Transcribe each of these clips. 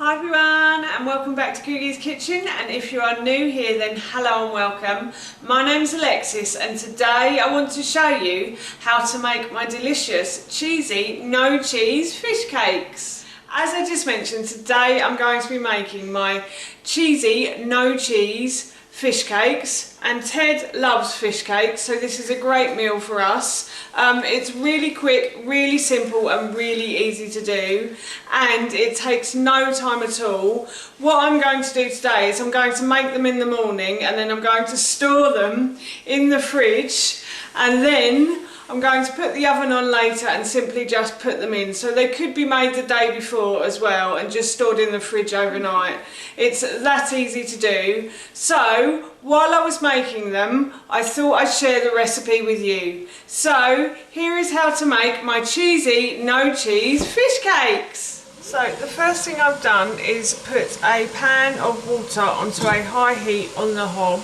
Hi everyone and welcome back to Googie's Kitchen, and if you are new here then hello and welcome. My name's Alexis and today I want to show you how to make my delicious cheesy no cheese fish cakes. As I just mentioned, today I'm going to be making my cheesy no cheese fish cakes, and Ted loves fish cakes, so this is a great meal for us. It's really quick, really simple and really easy to do, and it takes no time at all. What I'm going to do today is I'm going to make them in the morning and then I'm going to store them in the fridge, and then I'm going to put the oven on later and simply just put them in. So they could be made the day before as well and just stored in the fridge overnight. It's that easy to do. So while I was making them, I thought I'd share the recipe with you. So here is how to make my cheesy no cheese fish cakes. So the first thing I've done is put a pan of water onto a high heat on the hob,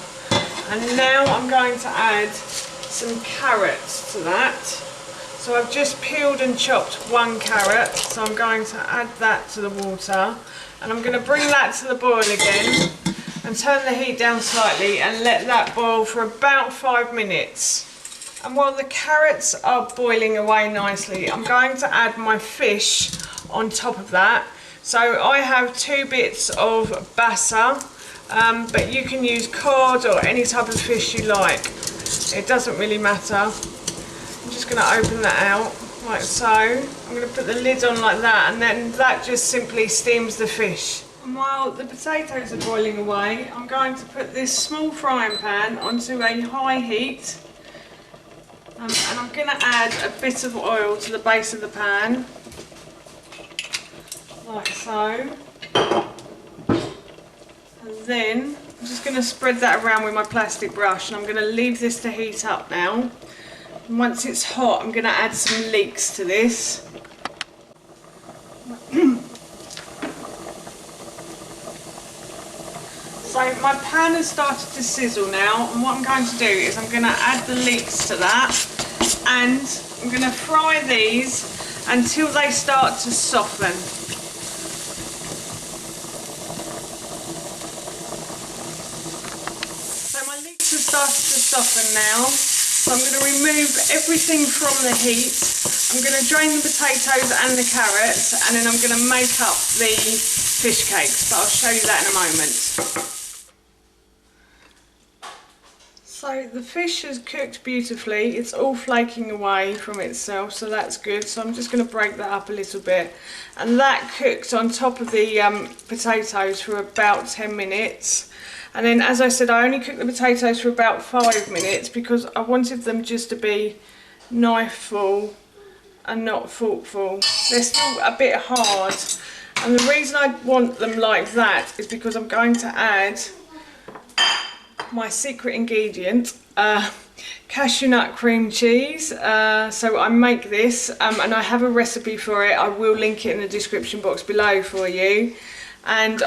and now I'm going to add some carrots to that. So I've just peeled and chopped one carrot, so I'm going to add that to the water, and I'm going to bring that to the boil again and turn the heat down slightly and let that boil for about 5 minutes. And while the carrots are boiling away nicely, I'm going to add my fish on top of that. So I have 2 bits of bassa, but you can use cod or any type of fish you like. It doesn't really matter. I'm just going to open that out like so. I'm going to put the lid on like that, and then that just simply steams the fish. And while the potatoes are boiling away, I'm going to put this small frying pan onto a high heat, and I'm going to add a bit of oil to the base of the pan like so. And then I'm just going to spread that around with my plastic brush, and I'm going to leave this to heat up now. And once it's hot, I'm going to add some leeks to this. So my pan has started to sizzle now, and what I'm going to do is I'm going to add the leeks to that, and I'm going to fry these until they start to soften. Have started to soften now, so I'm going to remove everything from the heat. I'm going to drain the potatoes and the carrots, and then I'm going to make up the fish cakes, but I'll show you that in a moment. So the fish has cooked beautifully. It's all flaking away from itself, so that's good. So I'm just going to break that up a little bit, and that cooked on top of the potatoes for about 10 minutes. And then, as I said, I only cooked the potatoes for about 5 minutes because I wanted them just to be knife-full and not fork-full. They're still a bit hard, and the reason I want them like that is because I'm going to add my secret ingredient, cashew nut cream cheese. So I make this, and I have a recipe for it. I will link it in the description box below for you. And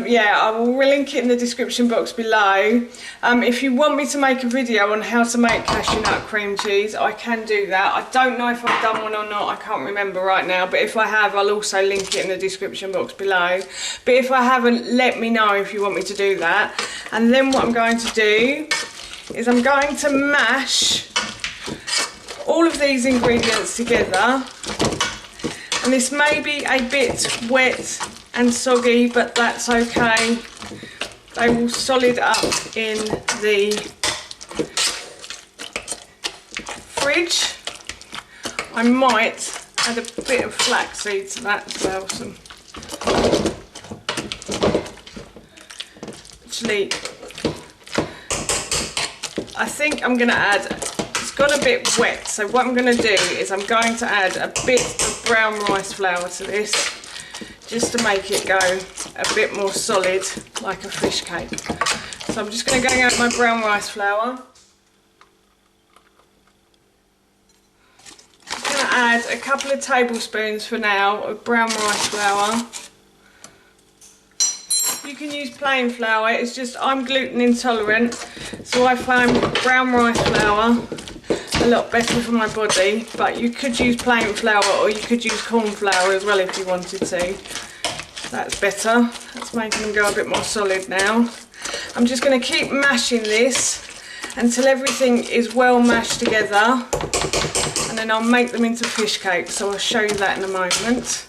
yeah, I will link it in the description box below. If you want me to make a video on how to make cashew nut cream cheese, I can do that. I don't know if I've done one or not, I can't remember right now, but if I have, I'll also link it in the description box below. But if I haven't, let me know if you want me to do that. And then what I'm going to do is I'm going to mash all of these ingredients together. And this may be a bit wet and soggy, but that's okay. They will solid up in the fridge. I might add a bit of flaxseed to that as well. Actually, I think I'm going to add, it's got a bit wet, so what I'm going to do is I'm going to add a bit of brown rice flour to this, just to make it go a bit more solid like a fish cake. So I'm just going to go out my brown rice flour. I'm going to add a couple of tablespoons for now of brown rice flour. You can use plain flour, it's just I'm gluten intolerant, so I find brown rice flour a lot better for my body, but you could use plain flour or you could use corn flour as well if you wanted to. That's better. That's making them go a bit more solid now. I'm just going to keep mashing this until everything is well mashed together, and then I'll make them into fish cakes, so I'll show you that in a moment.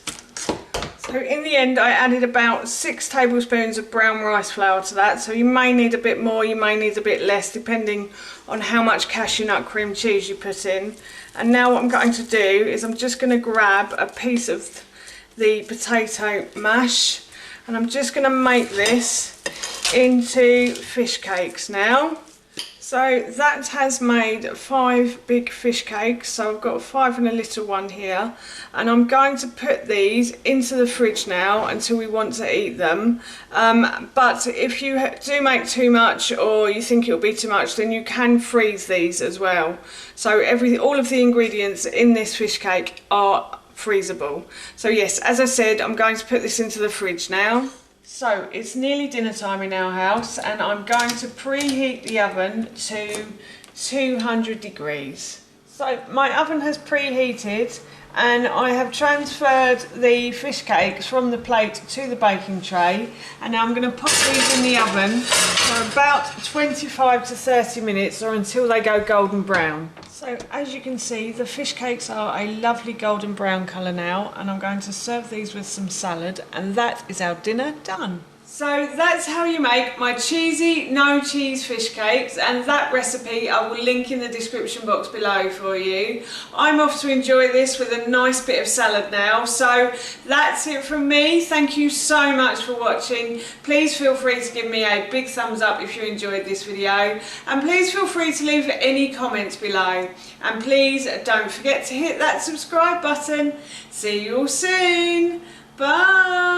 So in the end I added about 6 tablespoons of brown rice flour to that, so you may need a bit more, you may need a bit less, depending on how much cashew nut cream cheese you put in. And now what I'm going to do is I'm just going to grab a piece of the potato mash, and I'm just going to make this into fish cakes now. So that has made 5 big fish cakes, so I've got 5 and a little one here, and I'm going to put these into the fridge now until we want to eat them. But if you do make too much or you think it'll be too much, then you can freeze these as well. So all of the ingredients in this fish cake are freezable. So yes, as I said, I'm going to put this into the fridge now. So it's nearly dinner time in our house, and I'm going to preheat the oven to 200 degrees. So my oven has preheated, and I have transferred the fish cakes from the plate to the baking tray, and now I'm going to pop these in the oven for about 25 to 30 minutes, or until they go golden brown. So as you can see, the fish cakes are a lovely golden brown colour now, and I'm going to serve these with some salad, and that is our dinner done. So that's how you make my cheesy, no cheese fish cakes, and that recipe I will link in the description box below for you. I'm off to enjoy this with a nice bit of salad now. So that's it from me. Thank you so much for watching. Please feel free to give me a big thumbs up if you enjoyed this video, and please feel free to leave any comments below. And please don't forget to hit that subscribe button. See you all soon. Bye.